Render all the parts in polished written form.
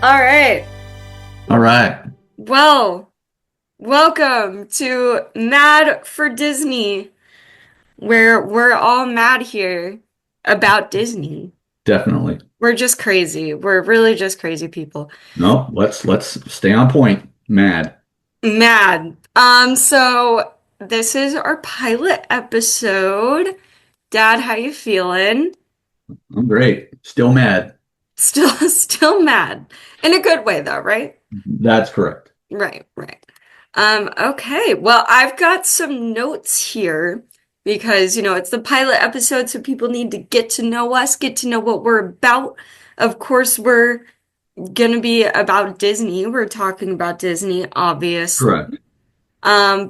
All right. All right. Well, welcome to Mad for Disney, where we're all mad here about Disney. Definitely. We're just crazy. We're really just crazy people. No, let's stay on point. Mad. Mad. So this is our pilot episode. Dad, how you feeling? I'm great. Still mad. Still mad. In a good way though, right? That's correct. Right. Okay. Well, I've got some notes here because, it's the pilot episode, so people need to get to know us, get to know what we're about. Of course, we're gonna be about Disney. We're talking about Disney, obviously. Correct.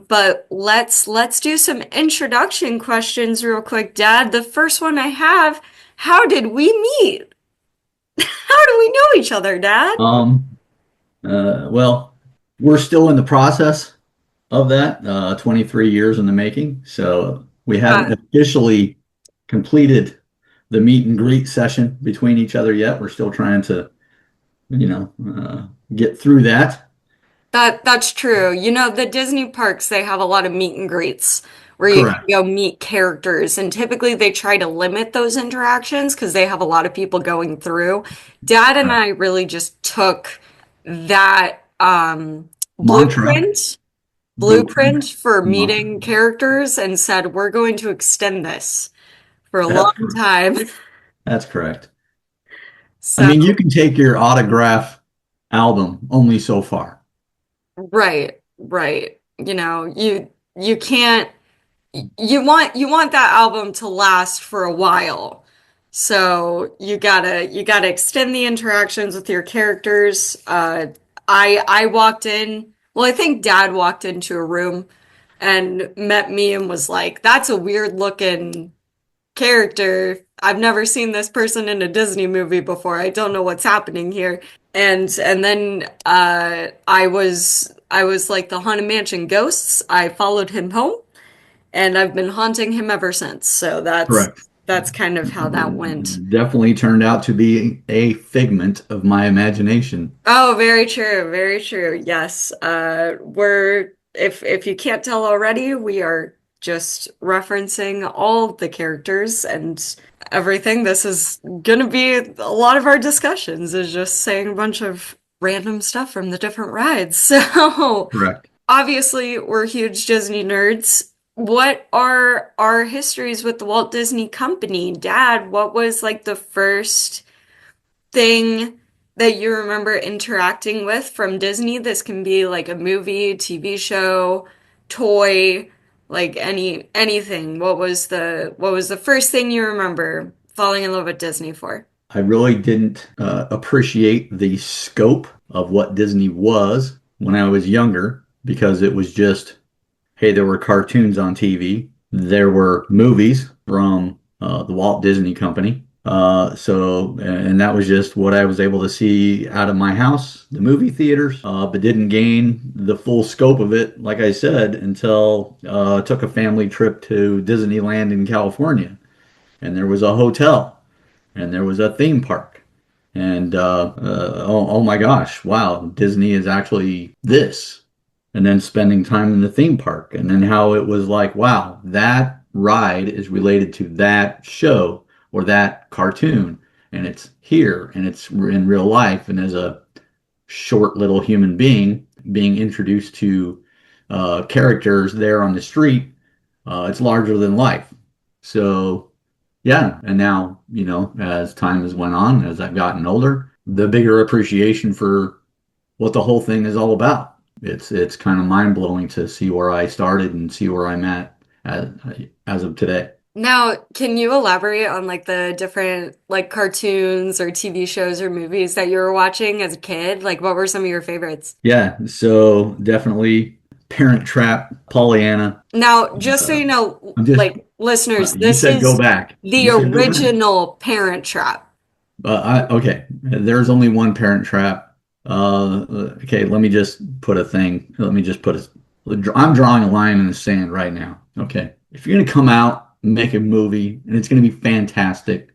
But let's do some introduction questions real quick, Dad. The first one I have, how did we meet? How do we know each other, Dad? Um, well, we're still in the process of that, 23 years in the making. So we haven't Uh, officially completed the meet and greet session between each other yet. We're still trying to, get through that. that's true. The Disney parks, they have a lot of meet and greets where you can Correct. go meet characters, and typically they try to limit those interactions because they have a lot of people going through. Dad and Right. I really just took that Mantra. blueprint for Mantra. meeting characters and said, we're going to extend this for a That's long correct. time. That's correct. I So, mean, you can take your autograph album only so far. right. You can't you want that album to last for a while. So you gotta extend the interactions with your characters. I walked in, well, I think Dad walked into a room and met me and was like, "That's a weird looking character. I've never seen this person in a Disney movie before. I don't know what's happening here." And then I was like the Haunted Mansion ghosts. I followed him home and I've been haunting him ever since. So that's Correct. that's kind of how that went. Definitely turned out to be a figment of my imagination. Oh, very true, very true. Yes. We're if you can't tell already, we are just referencing all the characters and everything. This is gonna be a lot of our discussions is just saying a bunch of random stuff from the different rides. So Correct. obviously, we're huge Disney nerds. What are our histories with the Walt Disney Company? Dad, what was like the first thing that you remember interacting with from Disney? This can be like a movie, TV show, toy, like anything. What was the first thing you remember falling in love with Disney for? I really didn't appreciate the scope of what Disney was when I was younger because it was just, hey, there were cartoons on TV, there were movies from the Walt Disney Company. And that was just what I was able to see out of my house, the movie theaters, but didn't gain the full scope of it, like I said, until I took a family trip to Disneyland in California. And there was a hotel and there was a theme park. And oh my gosh, wow, Disney is actually this. And then spending time in the theme park, and then how it was like, wow, that ride is related to that show or that cartoon, and it's here and it's in real life. And as a short little human being being introduced to characters there on the street, it's larger than life. So yeah, and now, as time has went on, as I've gotten older, the bigger appreciation for what the whole thing is all about. It's kind of mind blowing to see where I started and see where I'm at as of today. Now, can you elaborate on like the different like cartoons or TV shows or movies that you were watching as a kid? Like what were some of your favorites? Yeah, so definitely Parent Trap, Pollyanna. Now, just so Uh, you know, I'm just like listeners, you this said go is back. the You said go back. original Parent Trap. Okay, there's only one Parent Trap. Okay, let me just put a thing. Let me just put a. I'm drawing a line in the sand right now. Okay, if you're gonna come out and make a movie and it's gonna be fantastic,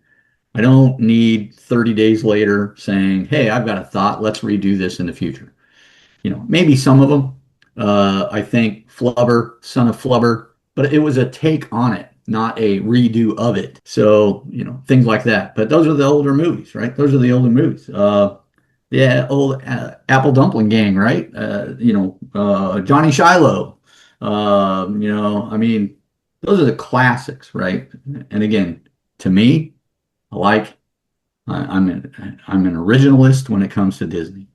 I don't need 30 days later saying, hey, I've got a thought. Let's redo this in the future. Maybe some of them. I think Flubber, Son of Flubber, but it was a take on it, not a redo of it. So, things like that. But those are the older movies, right? Those are the older movies. Yeah, old Apple Dumpling Gang, right? Johnny Shiloh. I mean, those are the classics, right? And again, to me, I like I'm an originalist when it comes to Disney.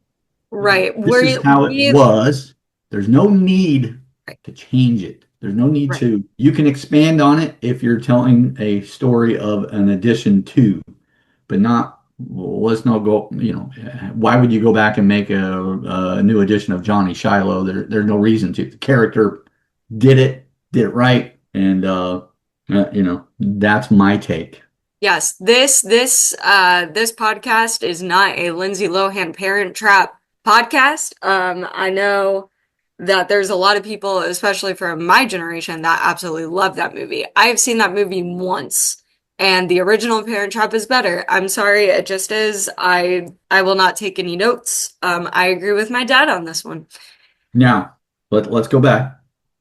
Right. This is how it was. There's no need to change it. There's no need Right. to. You can expand on it if you're telling a story of an addition to, but not. Well, let's not go. Why would you go back and make a new edition of Johnny Shiloh? There's no reason to. The character did it right, and that's my take. Yes, this podcast is not a Lindsay Lohan Parent Trap podcast. I know that there's a lot of people, especially from my generation, that absolutely love that movie. I have seen that movie once, and the original Parent Trap is better. I'm sorry, it just is. I will not take any notes. I agree with my dad on this one. Now, let's go back.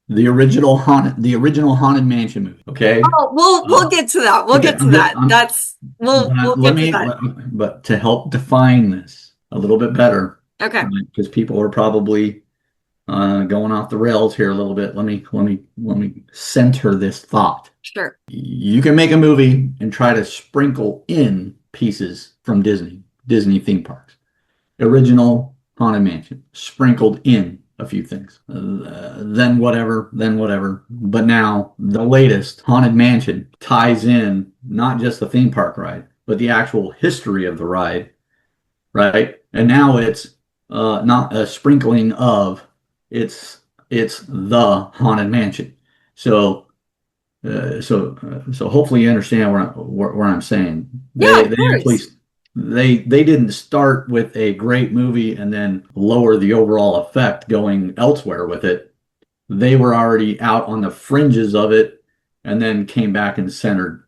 The original Haunted Mansion movie. Okay. Oh, we'll get to that. We'll Okay. get to that. We'll Let get to me. that. But to help define this a little bit better, Okay, because people are probably going off the rails here a little bit. Let me center this thought. sure. You can make a movie and try to sprinkle in pieces from Disney theme parks. Original Haunted Mansion, sprinkled in a few things. Then whatever. But now the latest Haunted Mansion ties in not just the theme park ride, but the actual history of the ride, right? And now it's not a sprinkling of, it's the Haunted Mansion. So hopefully you understand where I'm saying. Yeah, of They actually course. they didn't start with a great movie and then lower the overall effect going elsewhere with it. They were already out on the fringes of it and then came back and centered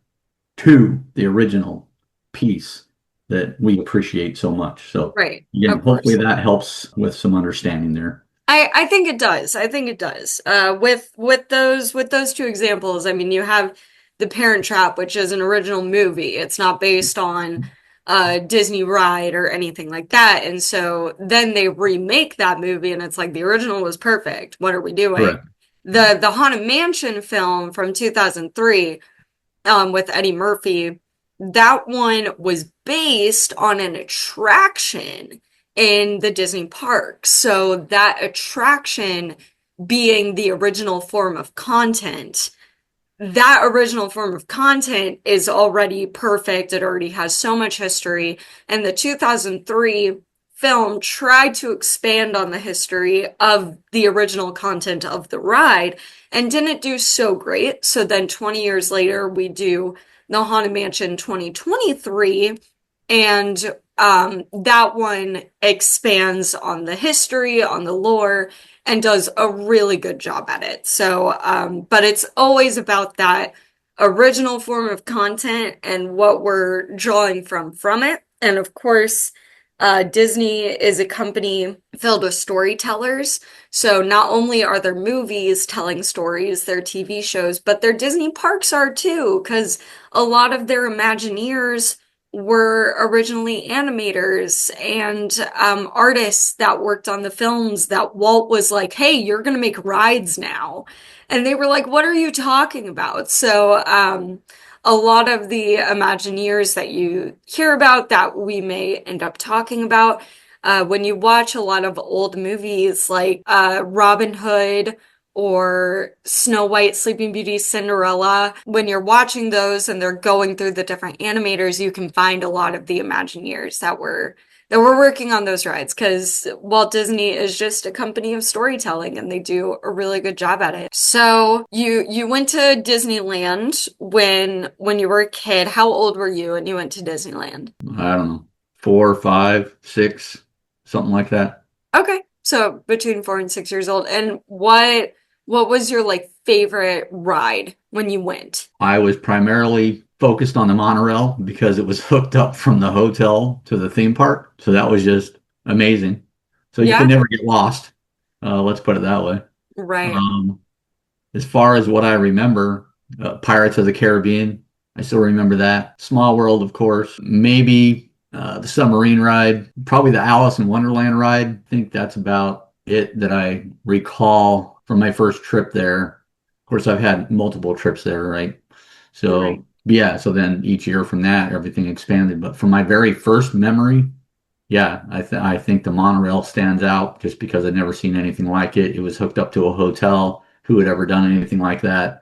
to the original piece that we appreciate so much. So Right, again, of course. hopefully that helps with some understanding there. I think it does. I think it does. With those two examples, I mean, you have The Parent Trap, which is an original movie. It's not based on a Disney ride or anything like that. And so then they remake that movie, and it's like the original was perfect. What are we doing? Correct. The Haunted Mansion film from 2003, with Eddie Murphy, that one was based on an attraction in the Disney park. So that attraction being the original form of content, that original form of content is already perfect. It already has so much history. And the 2003 film tried to expand on the history of the original content of the ride and didn't do so great. So then 20 years later, we do the Haunted Mansion 2023, and that one expands on the history, on the lore, and does a really good job at it. So, but it's always about that original form of content and what we're drawing from it. And of course, Disney is a company filled with storytellers. So not only are their movies telling stories, their TV shows, but their Disney parks are too, because a lot of their Imagineers were originally animators and artists that worked on the films that Walt was like, hey, you're going to make rides now. And they were like, what are you talking about? So a lot of the Imagineers that you hear about that we may end up talking about, when you watch a lot of old movies like Robin Hood or Snow White, Sleeping Beauty, Cinderella, when you're watching those and they're going through the different animators, you can find a lot of the Imagineers that were working on those rides, because Walt Disney is just a company of storytelling and they do a really good job at it. So you went to Disneyland when you were a kid. How old were you when you went to Disneyland? I don't know, 4, 5, 6, something like that. Okay. So between 4 and 6 years old. And what What was your like favorite ride when you went? I was primarily focused on the monorail because it was hooked up from the hotel to the theme park. So that was just amazing. So you could Yeah, never get lost. Let's put it that way. right. Um, as far as what I remember, Pirates of the Caribbean, I still remember that. Small World, of course. Maybe the submarine ride, probably the Alice in Wonderland ride. I think that's about it that I recall from my first trip there. Of course, I've had multiple trips there, right? Right. So, yeah, so then each year from that, everything expanded. But from my very first memory, yeah, I think the monorail stands out just because I'd never seen anything like it. It was hooked up to a hotel. Who had ever done anything like that,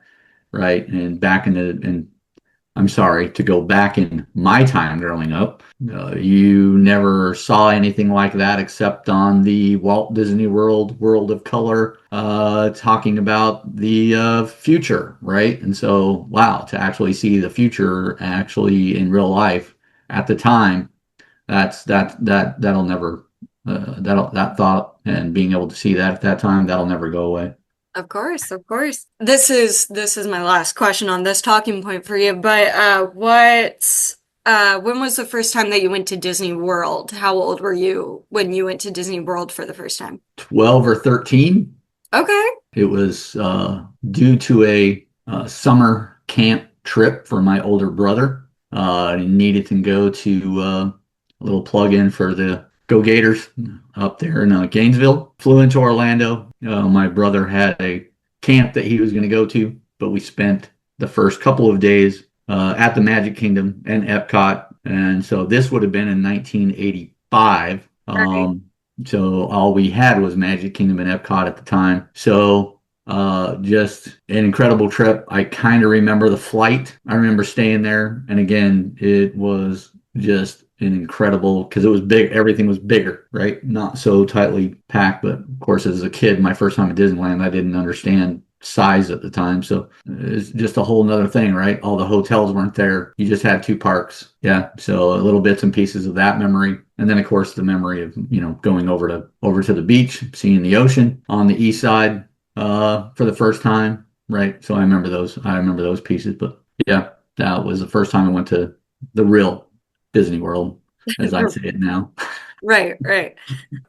right? And back in the and I'm sorry to go back in my time growing up, you never saw anything like that except on the Walt Disney World World of Color, talking about the future, right? And so, wow, to actually see the future actually in real life at the time, that'll never that thought and being able to see that at that time, that'll never go away. Of course, of course. This is my last question on this talking point for you, but when was the first time that you went to Disney World? How old were you when you went to Disney World for the first time? 12 or 13. Okay. It was due to a summer camp trip for my older brother. I needed to go to a little plug-in for the Go Gators up there in Gainesville. Flew into Orlando. My brother had a camp that he was going to go to, but we spent the first couple of days at the Magic Kingdom and Epcot. And so this would have been in 1985. Right. So all we had was Magic Kingdom and Epcot at the time. So just an incredible trip. I kind of remember the flight. I remember staying there. And again, it was just an incredible because it was big. Everything was bigger, right? Not so tightly packed. But of course, as a kid, my first time at Disneyland, I didn't understand size at the time. So it's just a whole nother thing, right? All the hotels weren't there. You just had two parks. Yeah. So little bits and pieces of that memory. And then of course the memory of, going over to the beach, seeing the ocean on the east side for the first time. Right. So I remember those pieces. But yeah, that was the first time I went to the real Disney World, as I'd say it now. Right, right.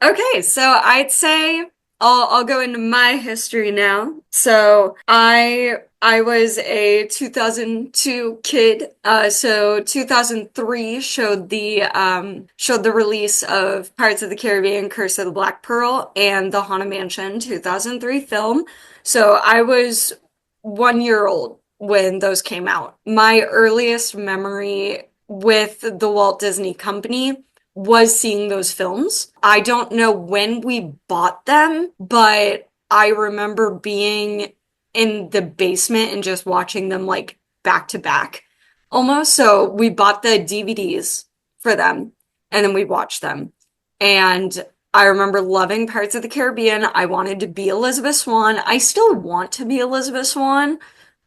Okay, so I'd say I'll go into my history now. So I was a 2002 kid. So 2003 showed the release of Pirates of the Caribbean: Curse of the Black Pearl and the Haunted Mansion 2003 film. So I was 1 year old when those came out. My earliest memory with the Walt Disney Company was seeing those films. I don't know when we bought them, but I remember being in the basement and just watching them like back to back almost. So we bought the DVDs for them and then we watched them. And I remember loving Pirates of the Caribbean. I wanted to be Elizabeth Swann. I still want to be Elizabeth Swann.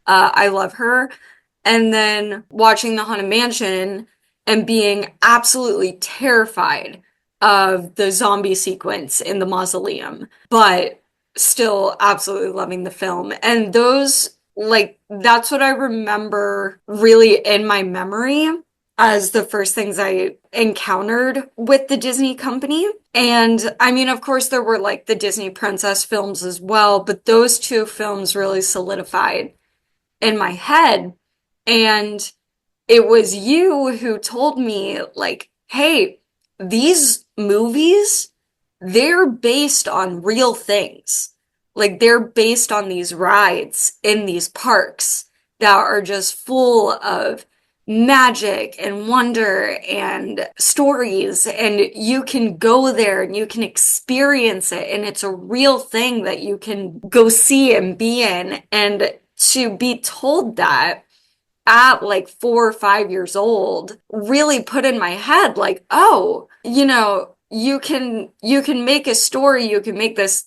I love her. And then watching the Haunted Mansion and being absolutely terrified of the zombie sequence in the mausoleum, but still absolutely loving the film. And those, like, that's what I remember really in my memory as the first things I encountered with the Disney company. And I mean, of course, there were like the Disney Princess films as well, but those two films really solidified in my head. And it was you who told me, like, hey, these movies, they're based on real things. Like, they're based on these rides in these parks that are just full of magic and wonder and stories. And you can go there and you can experience it. And it's a real thing that you can go see and be in. And to be told that at like 4 or 5 years old really put in my head like, oh, you can make a story, you can make this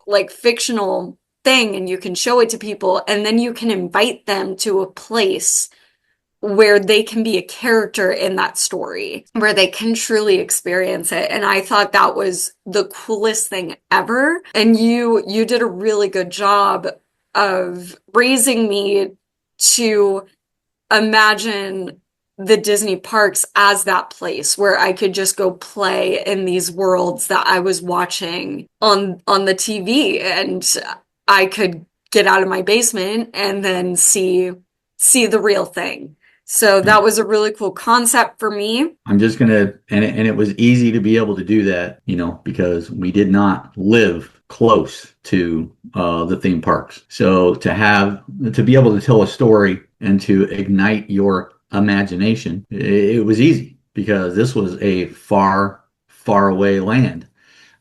like fictional thing and you can show it to people and then you can invite them to a place where they can be a character in that story, where they can truly experience it. And I thought that was the coolest thing ever. And you did a really good job of raising me to imagine the Disney parks as that place where I could just go play in these worlds that I was watching on the TV, and I could get out of my basement and then see the real thing. So that was a really cool concept for me. I'm just gonna, and it was easy to be able to do that, because we did not live close to the theme parks. So to be able to tell a story and to ignite your imagination, it was easy because this was a far, far away land,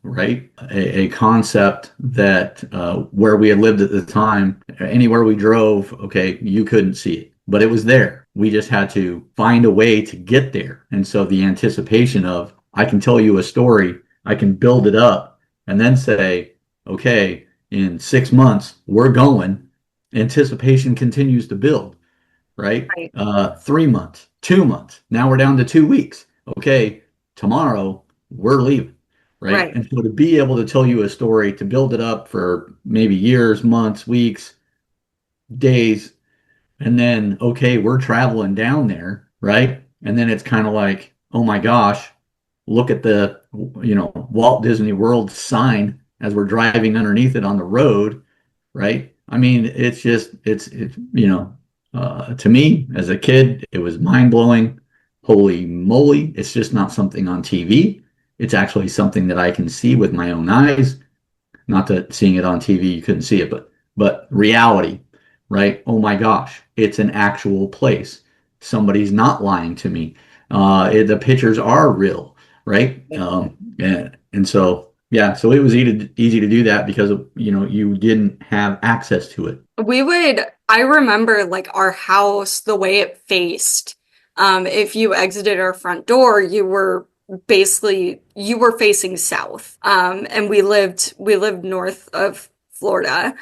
right? A concept that where we had lived at the time, anywhere we drove, okay, you couldn't see it, but it was there. We just had to find a way to get there. And so the anticipation of, I can tell you a story, I can build it up, and then say, okay, in 6 months, we're going. Anticipation continues to build, right? Right. 3 months, 2 months. Now we're down to 2 weeks. Okay, tomorrow we're leaving, right? Right. And so to be able to tell you a story, to build it up for maybe years, months, weeks, days, and then, okay, we're traveling down there, right? And then it's kind of like, oh my gosh, look at the, Walt Disney World sign as we're driving underneath it on the road, right? I mean, to me as a kid, it was mind blowing. Holy moly, it's just not something on TV. It's actually something that I can see with my own eyes. Not that seeing it on TV, you couldn't see it, but reality, right? Oh my gosh, it's an actual place. Somebody's not lying to me. The pictures are real, right? And so, yeah, so it was easy to do that because you didn't have access to it. I remember like our house, the way it faced. If you exited our front door, you were facing south. And we lived north of Florida.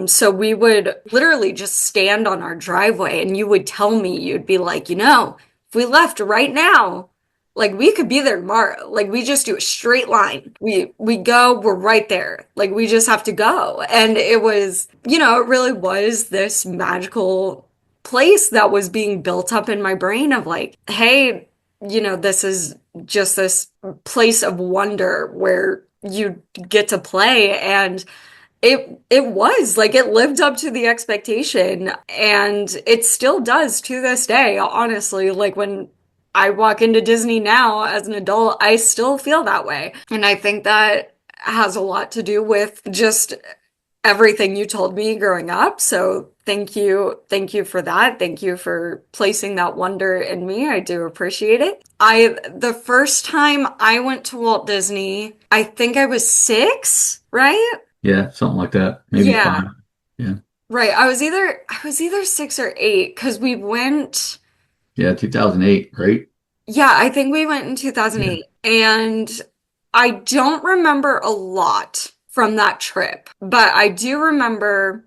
So we would literally just stand on our driveway and you would tell me, you'd be like, if we left right now, like we could be there tomorrow. Like we just do a straight line. We go, we're right there. Like we just have to go. And it was, it really was this magical place that was being built up in my brain of like, hey, this is just this place of wonder where you get to play. And it was like it lived up to the expectation, and it still does to this day, honestly. Like when I walk into Disney now as an adult, I still feel that way. And I think that has a lot to do with just everything you told me growing up. So thank you. Thank you for that. Thank you for placing that wonder in me. I do appreciate it. The first time I went to Walt Disney, I think I was 6, right? Yeah, something like that. Maybe Yeah, 5. Yeah. right. I was either 6 or 8 because we went. Yeah, 2008, right? Yeah, I think we went in Yeah. 2008, and I don't remember a lot from that trip, but I do remember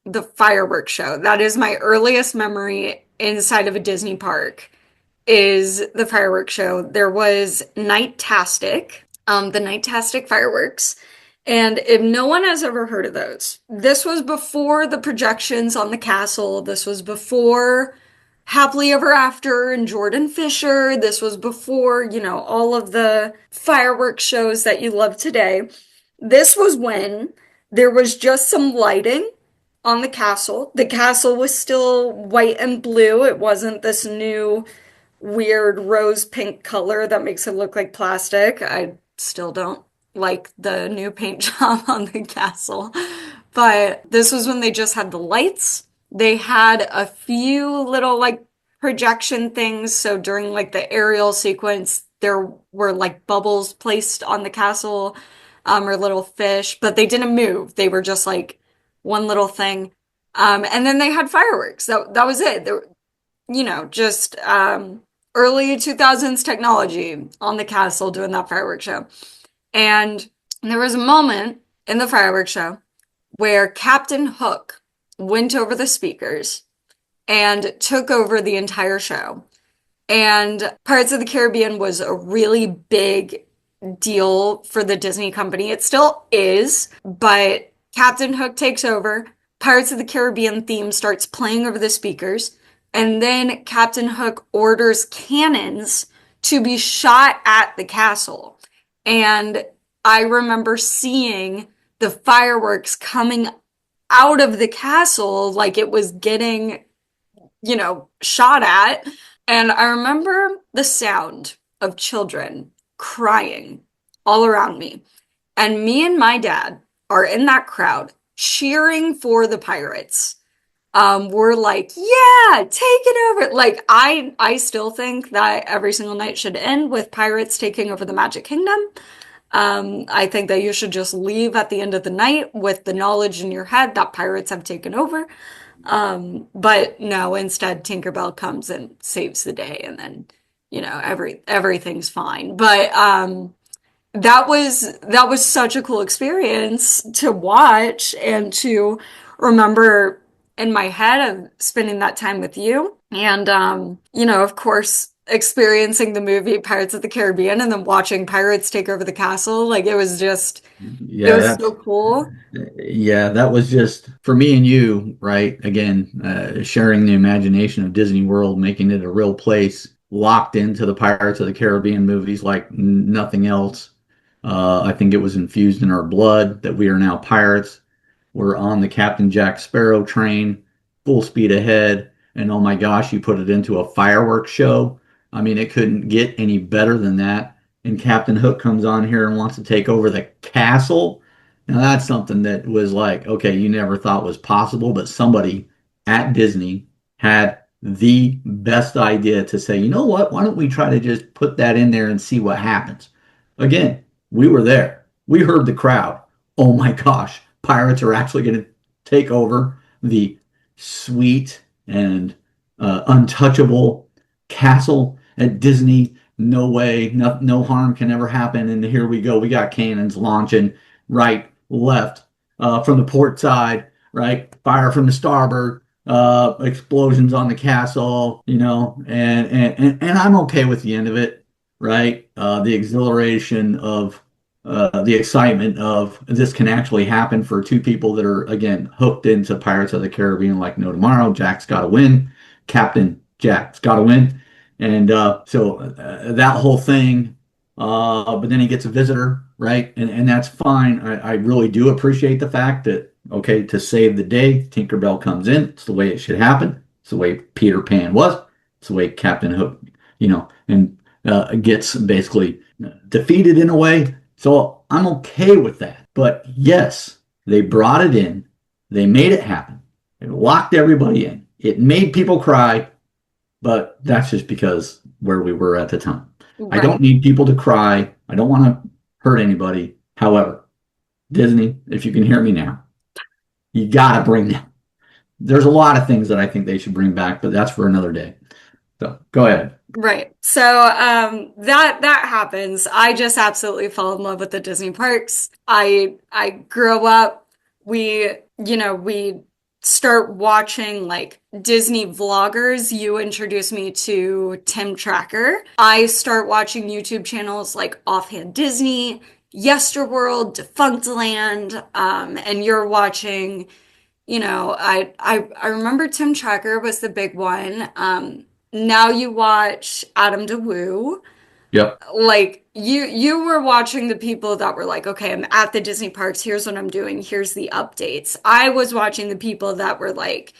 the fireworks show. That is my earliest memory inside of a Disney park, is the fireworks show. There was Nightastic, the Nightastic fireworks. And if no one has ever heard of those, this was before the projections on the castle. This was before Happily Ever After and Jordan Fisher. This was before, all of the fireworks shows that you love today. This was when there was just some lighting on the castle. The castle was still white and blue. It wasn't this new weird rose pink color that makes it look like plastic. I still don't like the new paint job on the castle. But this was when they just had the lights. They had a few little like projection things. So during like the aerial sequence, there were like bubbles placed on the castle, or little fish, but they didn't move. They were just like one little thing. And then they had fireworks. That was it. There, just early 2000s technology on the castle doing that fireworks show. And there was a moment in the fireworks show where Captain Hook went over the speakers and took over the entire show. And Pirates of the Caribbean was a really big deal for the Disney company. It still is, but Captain Hook takes over. Pirates of the Caribbean theme starts playing over the speakers, and then Captain Hook orders cannons to be shot at the castle. And I remember seeing the fireworks coming out of the castle like it was getting, shot at. And I remember the sound of children crying all around me. And me and my dad are in that crowd cheering for the pirates. We're like, yeah, take it over. Like I still think that every single night should end with pirates taking over the Magic Kingdom. I think that you should just leave at the end of the night with the knowledge in your head that pirates have taken over. But no, instead Tinkerbell comes and saves the day, and then, everything's fine. But that was such a cool experience to watch and to remember in my head of spending that time with you. And of course, experiencing the movie Pirates of the Caribbean and then watching pirates take over the castle. Like it Yeah, was that's so cool. yeah, that was just for me and you, right? Again, sharing the imagination of Disney World, making it a real place, locked into the Pirates of the Caribbean movies like nothing else. I think it was infused in our blood that we are now pirates. We're on the Captain Jack Sparrow train, full speed ahead, and oh my gosh, you put it into a fireworks show. I mean, it couldn't get any better than that. And Captain Hook comes on here and wants to take over the castle. Now that's something that was like, okay, you never thought was possible, but somebody at Disney had the best idea to say, you know what? Why don't we try to just put that in there and see what happens? Again, we were there. We heard the crowd. Oh my gosh, pirates are actually going to take over the sweet and untouchable castle at Disney. No way, no harm can ever happen. And here we go. We got cannons launching right, left, from the port side, right? Fire from the starboard, explosions on the castle, and I'm okay with the end of it, right? The exhilaration of the excitement of this can actually happen for two people that are again hooked into Pirates of the Caribbean like no tomorrow. Jack's got to win. Captain Jack's got to win, and so that whole thing. But then he gets a visitor, right? And that's fine. I really do appreciate the fact that, okay, to save the day, Tinkerbell comes in. It's the way it should happen. It's the way Peter Pan was. It's the way Captain Hook, and gets basically defeated in a way. So I'm okay with that. But yes, they brought it in. They made it happen. They locked everybody in. It made people cry, but that's just because where we were at the time. I Right. don't need people to cry. I don't want to hurt anybody. However, Disney, if you can hear me now, you got to bring them. There's a lot of things that I think they should bring back, but that's for another day. So go ahead. Right. So that happens. I just absolutely fell in love with the Disney parks. I grew up, we, we start watching like Disney vloggers. You introduced me to Tim Tracker. I start watching YouTube channels like Offhand Disney, Yesterworld, Defunctland, and you're watching, I remember Tim Tracker was the big one. Now you watch Adam DeWoo. Yep. Like you were watching the people that were like, okay, I'm at the Disney parks, here's what I'm doing, here's the updates. I was watching the people that were like,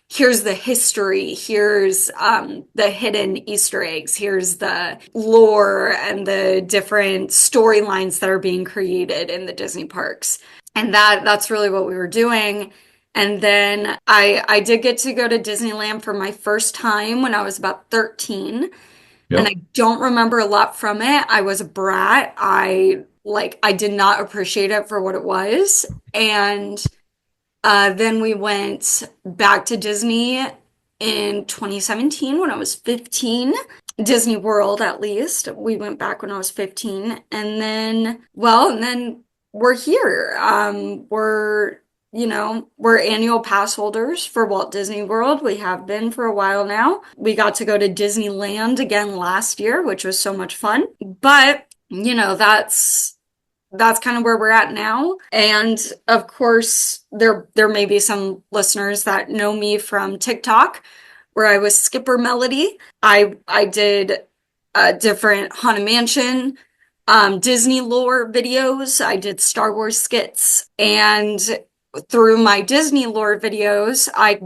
here's the history, here's the hidden Easter eggs, here's the lore and the different storylines that are being created in the Disney parks. And that's really what we were doing. And then I did get to go to Disneyland for my first time when I was about 13. And I Yep. don't remember a lot from it. I was a brat. I did not appreciate it for what it was. And then we went back to Disney in 2017 when I was 15. Disney World, at least. We went back when I was 15. And then we're here. We're we're annual pass holders for Walt Disney World. We have been for a while now. We got to go to Disneyland again last year, which was so much fun. But, that's kind of where we're at now. And of course, there may be some listeners that know me from TikTok, where I was Skipper Melody. I did different Haunted Mansion, Disney lore videos. I did Star Wars skits, and through my Disney lore videos, I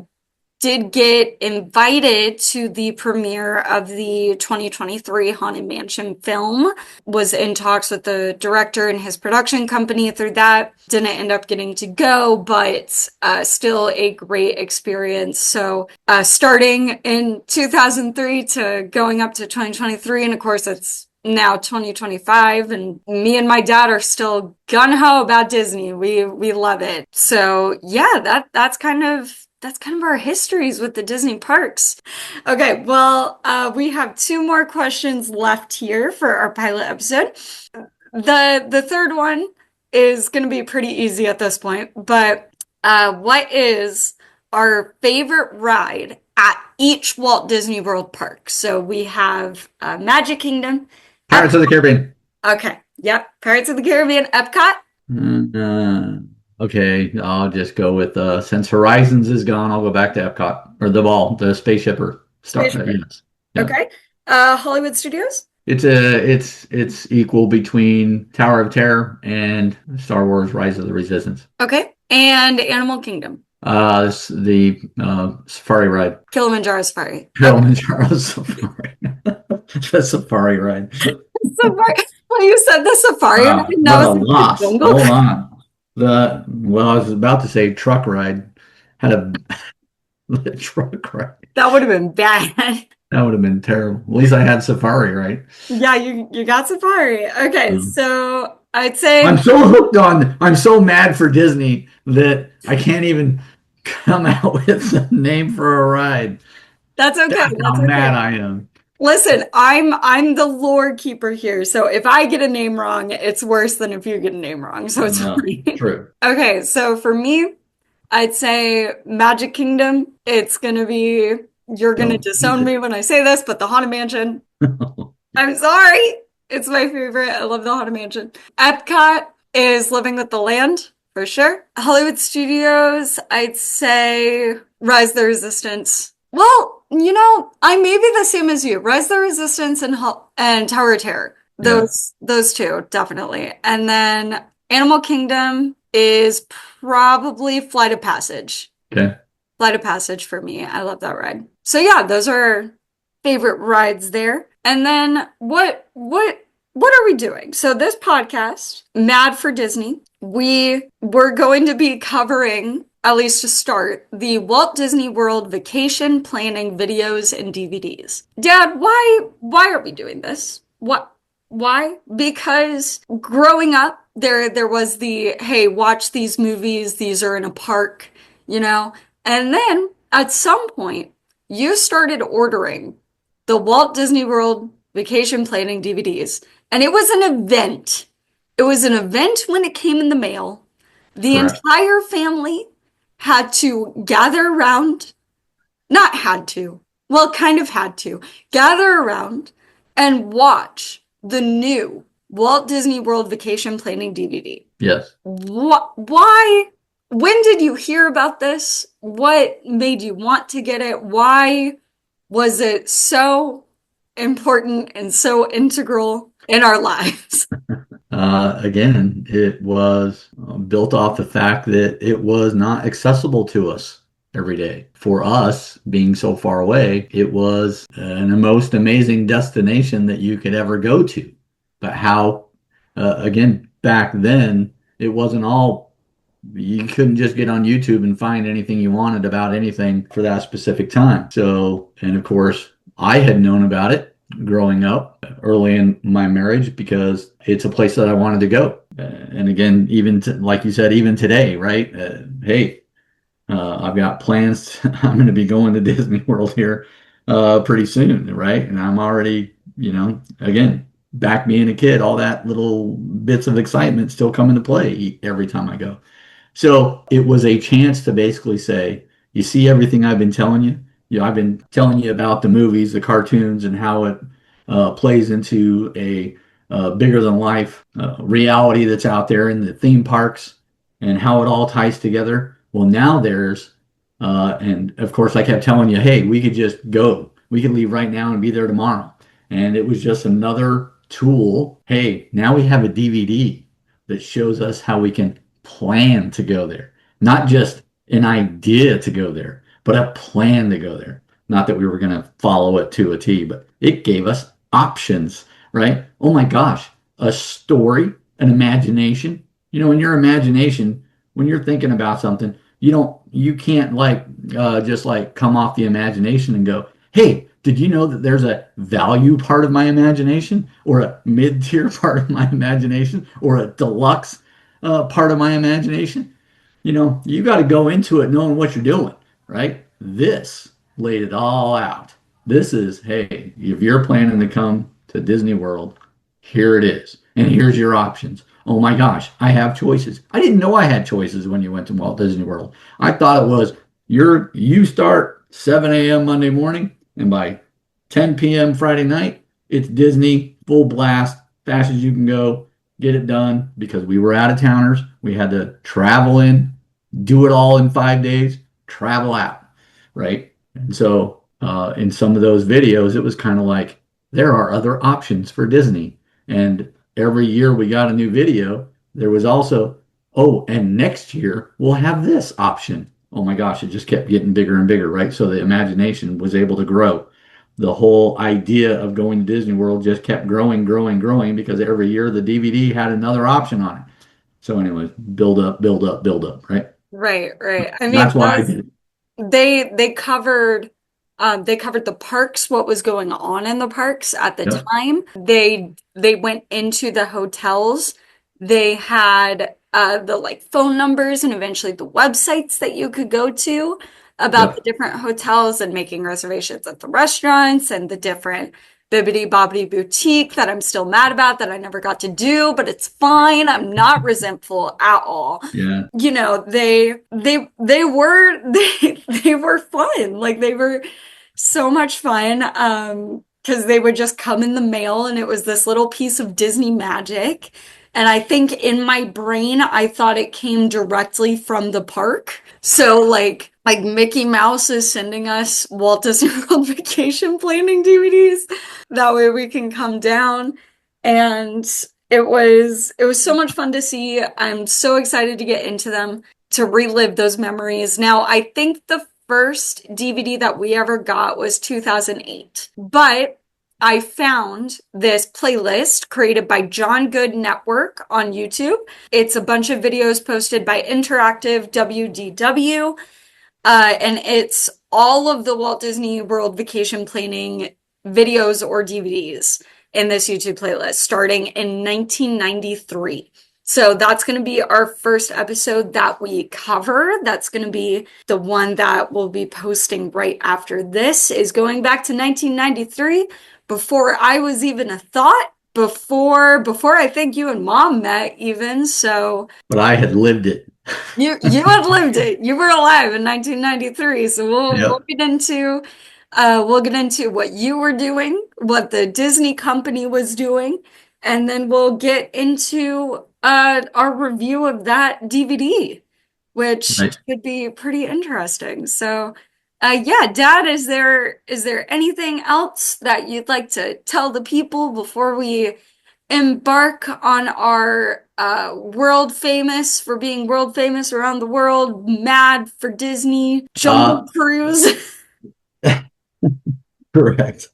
did get invited to the premiere of the 2023 Haunted Mansion film. Was in talks with the director and his production company through that. Didn't end up getting to go, but still a great experience. So starting in 2003 to going up to 2023, and of course it's now 2025, and me and my dad are still gung-ho about Disney. We love it. So yeah, that's kind of our histories with the Disney parks. Okay, well, we have two more questions left here for our pilot episode. The third one is going to be pretty easy at this point, but what is our favorite ride at each Walt Disney World park? So we have Magic Kingdom. Pirates of the Caribbean. Okay, yep, Pirates of the Caribbean, Epcot. Okay, I'll just go with since Horizons is gone, I'll go back to Epcot or the spaceship or Star. Yes. Yeah. Okay. Hollywood Studios. It's equal between Tower of Terror and Star Wars: Rise of the Resistance. Okay. And Animal Kingdom. The safari ride. Kilimanjaro Safari. Kilimanjaro Safari. The safari ride. Safari. When you said the safari, I didn't know. Hold on. I was about to say truck ride. Had the truck ride. That would have been bad. That would have been terrible. At least I had safari, right? Yeah, you got safari. Okay, so I'd say I'm so hooked on. I'm so mad for Disney that I can't even come out with a name for a ride. That's okay. That's how mad I am. Listen, I'm the lore keeper here, so if I get a name wrong, it's worse than if you get a name wrong. So it's fine. True. Okay, so for me, I'd say Magic Kingdom. It's gonna be, you're gonna disown me when I say this, but the Haunted Mansion. I'm sorry. It's my favorite. I love the Haunted Mansion. Epcot is Living with the Land, for sure. Hollywood Studios, I'd say Rise of the Resistance. Well, I may be the same as you. Rise of the Resistance and Tower of Terror. Those two, definitely. And then Animal Kingdom is probably Flight of Passage. Okay. Flight of Passage for me. I love that ride. So yeah, those are favorite rides there. And then what are we doing? So this podcast, Mad for Disney, we're going to be covering, at least to start, the Walt Disney World vacation planning videos and DVDs. Dad, why are we doing this? Why? Because growing up, there was the, hey, watch these movies, these are in a park, And then at some point, you started ordering the Walt Disney World vacation planning DVDs, and it was an event. It was an event when it came in the mail. The entire family had to gather around, not had to, well, kind of had to, gather around and watch the new Walt Disney World Vacation Planning DVD. Yes. Why? When did you hear about this? What made you want to get it? Why was it so important and so integral in our lives? Again, it was built off the fact that it was not accessible to us every day. For us, being so far away, it was the most amazing destination that you could ever go to. But how, again, back then, it wasn't all, you couldn't just get on YouTube and find anything you wanted about anything for that specific time. So, and of course, I had known about it growing up early in my marriage because it's a place that I wanted to go. And again, even like you said, even today, right? I've got plans. I'm going to be going to Disney World here pretty soon, right? And I'm already, again, back being a kid, all that little bits of excitement still come into play every time I go. So it was a chance to basically say, you see everything I've been telling you? I've been telling you about the movies, the cartoons, and how it plays into a bigger than life reality that's out there in the theme parks and how it all ties together. Well, now and of course, I kept telling you, hey, we could just go. We could leave right now and be there tomorrow. And it was just another tool. Hey, now we have a DVD that shows us how we can plan to go there, not just an idea to go there, but a plan to go there. Not that we were going to follow it to a T, but it gave us options, right? Oh my gosh, a story, an imagination. In your imagination, when you're thinking about something, you can't just like come off the imagination and go, hey, did you know that there's a value part of my imagination or a mid-tier part of my imagination or a deluxe part of my imagination? You got to go into it knowing what you're doing, right? This laid it all out. This is, hey, if you're planning to come to Disney World, here it is. And here's your options. Oh my gosh, I have choices. I didn't know I had choices when you went to Walt Disney World. I thought it was you start 7 a.m. Monday morning, and by 10 p.m. Friday night, it's Disney full blast, fast as you can go, get it done, because we were out of towners. We had to travel in, do it all in 5 days, travel out, right? And so in some of those videos, it was kind of like there are other options for Disney. And every year we got a new video, there was also, oh, and next year we'll have this option. Oh my gosh, it just kept getting bigger and bigger, right? So the imagination was able to grow. The whole idea of going to Disney World just kept growing, growing, growing, because every year the DVD had another option on it. So anyways, build up, build up, build up, right? Right, right. I mean, That's why I did it. they covered the parks, what was going on in the parks at the Yep. time. They went into the hotels. They had the like phone numbers and eventually the websites that you could go to about the Yep. different hotels and making reservations at the restaurants and the different Bibbidi Bobbidi Boutique that I'm still mad about that I never got to do, but it's fine. I'm not resentful at all. Yeah. They were fun. Like they were so much fun. Because they would just come in the mail and it was this little piece of Disney magic. And I think in my brain, I thought it came directly from the park. So like Mickey Mouse is sending us Walt Disney World vacation planning DVDs. That way we can come down. And it was so much fun to see. I'm so excited to get into them, to relive those memories. Now, I think the first DVD that we ever got was 2008. But I found this playlist created by John Good Network on YouTube. It's a bunch of videos posted by Interactive WDW, and it's all of the Walt Disney World vacation planning videos or DVDs in this YouTube playlist starting in 1993. So that's going to be our first episode that we cover. That's going to be the one that we'll be posting right after this, is going back to 1993, before I was even a thought, before I think you and Mom met even. So But I had lived it. you had lived it. You were alive in 1993. So we'll Yep. get into what you were doing, what the Disney company was doing, and then we'll get into our review of that DVD, which Right. could be pretty interesting. So, yeah, Dad, is there anything else that you'd like to tell the people before we embark on our being world famous around the world, mad for Disney Jungle Uh, Cruise? Correct.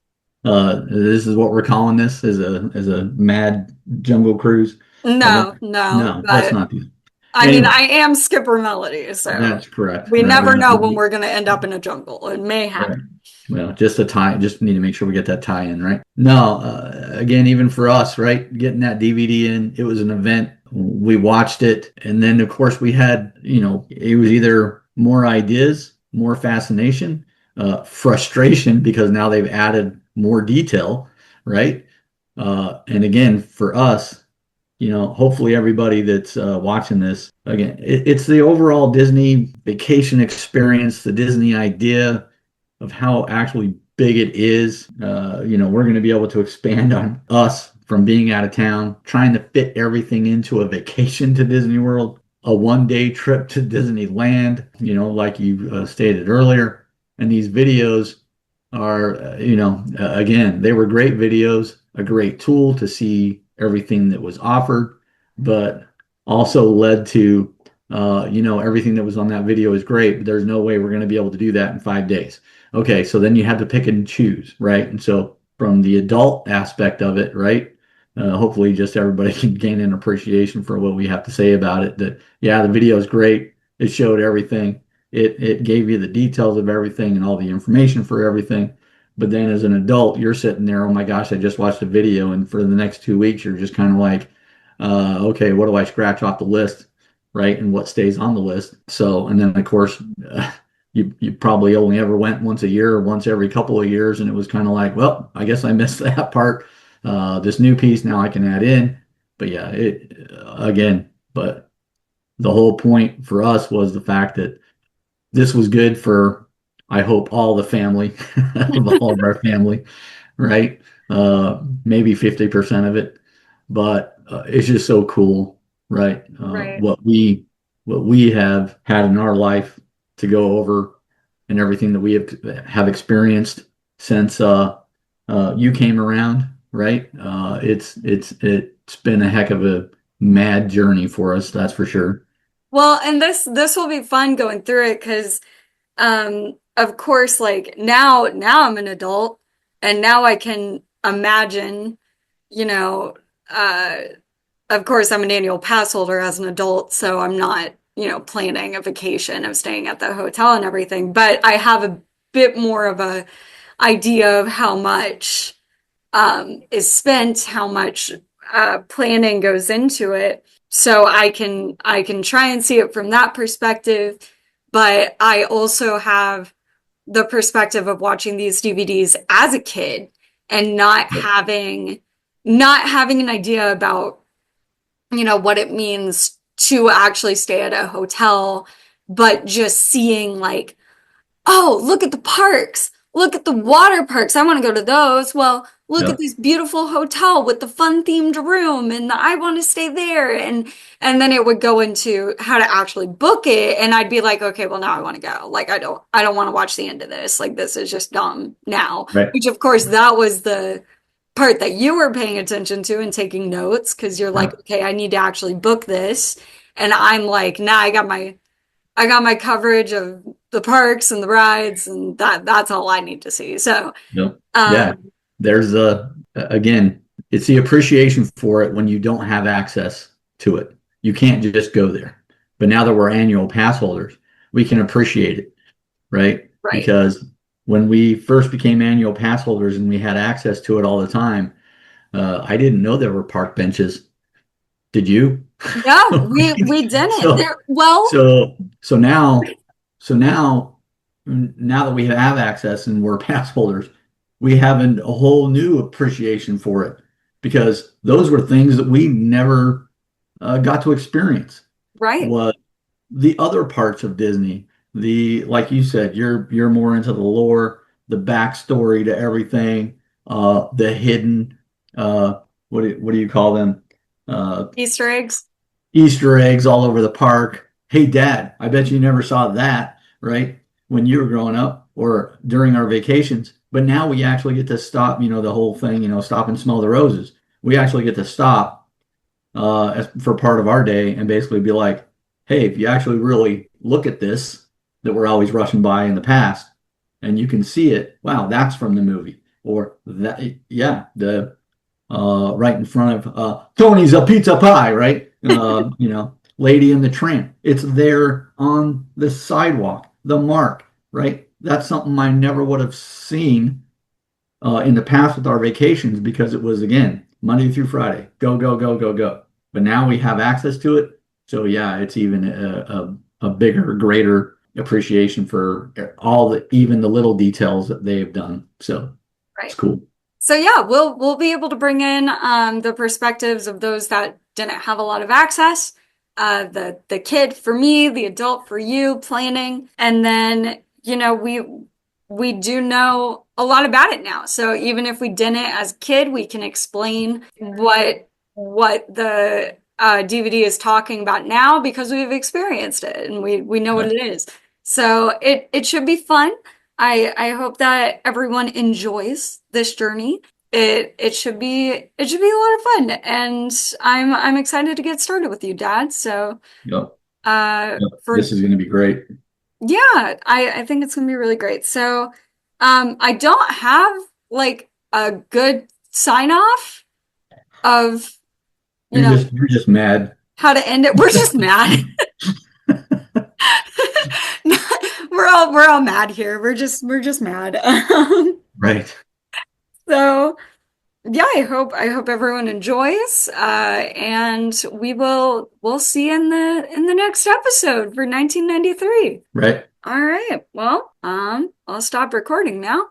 This is what we're calling this, as a mad jungle cruise. No, no, No, that's but not the. I mean, Anyway, I am Skipper Melody, so that's correct. we Right. We never don't know have when to. we're going to end up in a jungle. It may Right. happen. Well, just a tie. Just need to make sure we get that tie in, right? No, again, even for us, right, getting that DVD in, it was an event. We watched it, and then of course we had, it was either more ideas, more fascination, frustration because now they've added more detail, right? And again, for us, hopefully everybody that's watching this again, it's the overall Disney vacation experience, the Disney idea of how actually big it is. We're going to be able to expand on us from being out of town, trying to fit everything into a vacation to Disney World, a 1 day trip to Disneyland, like you stated earlier. And these videos are, again, they were great videos, a great tool to see everything that was offered, but also led to, everything that was on that video is great, but there's no way we're going to be able to do that in 5 days. Okay, so then you have to pick and choose, right? And so from the adult aspect of it, right? Hopefully just everybody can gain an appreciation for what we have to say about it. That, yeah, the video is great. It showed everything. It gave you the details of everything and all the information for everything. But then as an adult, you're sitting there, oh my gosh, I just watched a video. And for the next 2 weeks, you're just kind of like, okay, what do I scratch off the list? Right. And what stays on the list. So, and then of course, you probably only ever went once a year or once every couple of years. And it was kind of like, well, I guess I missed that part. This new piece now I can add in. But yeah, but the whole point for us was the fact that this was good for, I hope, all the family, of all of our family, right? Maybe 50% of it, but it's just so cool, right? Right. What we have had in our life to go over and everything that we have experienced since you came around, right? It's been a heck of a mad journey for us, that's for sure. Well, and this will be fun going through it because of course, like now I'm an adult and now I can imagine, you know, uh of course I'm an annual pass holder as an adult, so I'm not, planning a vacation of staying at the hotel and everything, but I have a bit more of a idea of how much is spent, how much planning goes into it. So I can try and see it from that perspective, but I also have the perspective of watching these DVDs as a kid and not having an idea about, what it means to actually stay at a hotel, but just seeing like, oh, look at the parks. Look at the water parks. I want to go to those. Well, look at Yep. this beautiful hotel with the fun themed room and I want to stay there. And then it would go into how to actually book it. And I'd be like, okay, well now I want to go. Like I don't want to watch the end of this. Like this is just dumb now. Right. Which of course that was the part that you were paying attention to and taking notes because you're like, Yep. okay, I need to actually book this. And I'm like, nah, I got my coverage of the parks and the rides, and that's all I need to see. So, Yep. Yeah. um, There's again, it's the appreciation for it when you don't have access to it. You can't just go there. But now that we're annual pass holders, we can appreciate it, right? right. Because when we first became annual pass holders and we had access to it all the time, I didn't know there were park benches. Did you? No, we didn't. So, Well, so now that we have access and we're pass holders, we have a whole new appreciation for it because those were things that we never got to experience. right, Was the other parts of Disney, like you said, you're more into the lore, the backstory to everything, the hidden, what do you call them? Easter eggs. Easter eggs all over the park. Hey, Dad, I bet you never saw that, right? When you were growing up or during our vacations. But now we actually get to stop, the whole thing, stop and smell the roses. We actually get to stop for part of our day and basically be like, hey, if you actually really look at this that we're always rushing by in the past and you can see it, wow, that's from the movie. Or that, yeah, the right in front of Tony's a pizza pie, right? Lady in the Tramp. It's there on the sidewalk, the mark, right? That's something I never would have seen in the past with our vacations because it was, again, Monday through Friday, go, go, go, go, go. But now we have access to it. So, yeah, it's even a bigger, greater appreciation for even the little details that they've done. So it's Right. cool. So yeah, we'll be able to bring in the perspectives of those that didn't have a lot of access. the kid for me, the adult for you planning. And then, we do know a lot about it now. So even if we didn't as a kid, we can explain what the DVD is talking about now because we've experienced it and we know what it is. So it should be fun. I hope that everyone enjoys this journey. It should be a lot of fun, and I'm excited to get started with you, Dad. So Yep. for This is going to be great. yeah, I think it's gonna be really great. So I don't have like a good sign off of You're just mad. how to end it. We're just mad. We're all mad here. We're just mad. Right. So yeah, I hope everyone enjoys. And we'll see you in the next episode for 1993. Right. All right. Well, I'll stop recording now.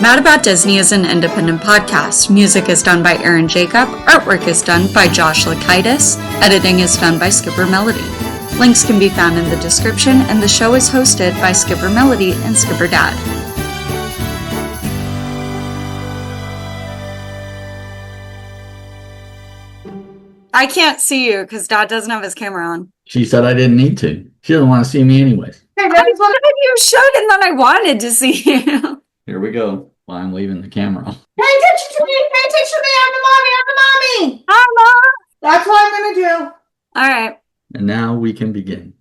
Mad About Disney is an independent podcast. Music is done by Aaron Jacob. Artwork is done by Josh Lakaitis. Editing is done by Skipper Melody. Links can be found in the description, and the show is hosted by Skipper Melody and Skipper Dad. I can't see you because Dad doesn't have his camera on. She said I didn't need to. She doesn't want to see me anyways. I said you should, and then I wanted to see you. Here we go. Well, I'm leaving the camera on. Pay attention to me! Pay attention to me! I'm the mommy! I'm the mommy! Hi, Mom. That's what I'm gonna do. All right. And now we can begin.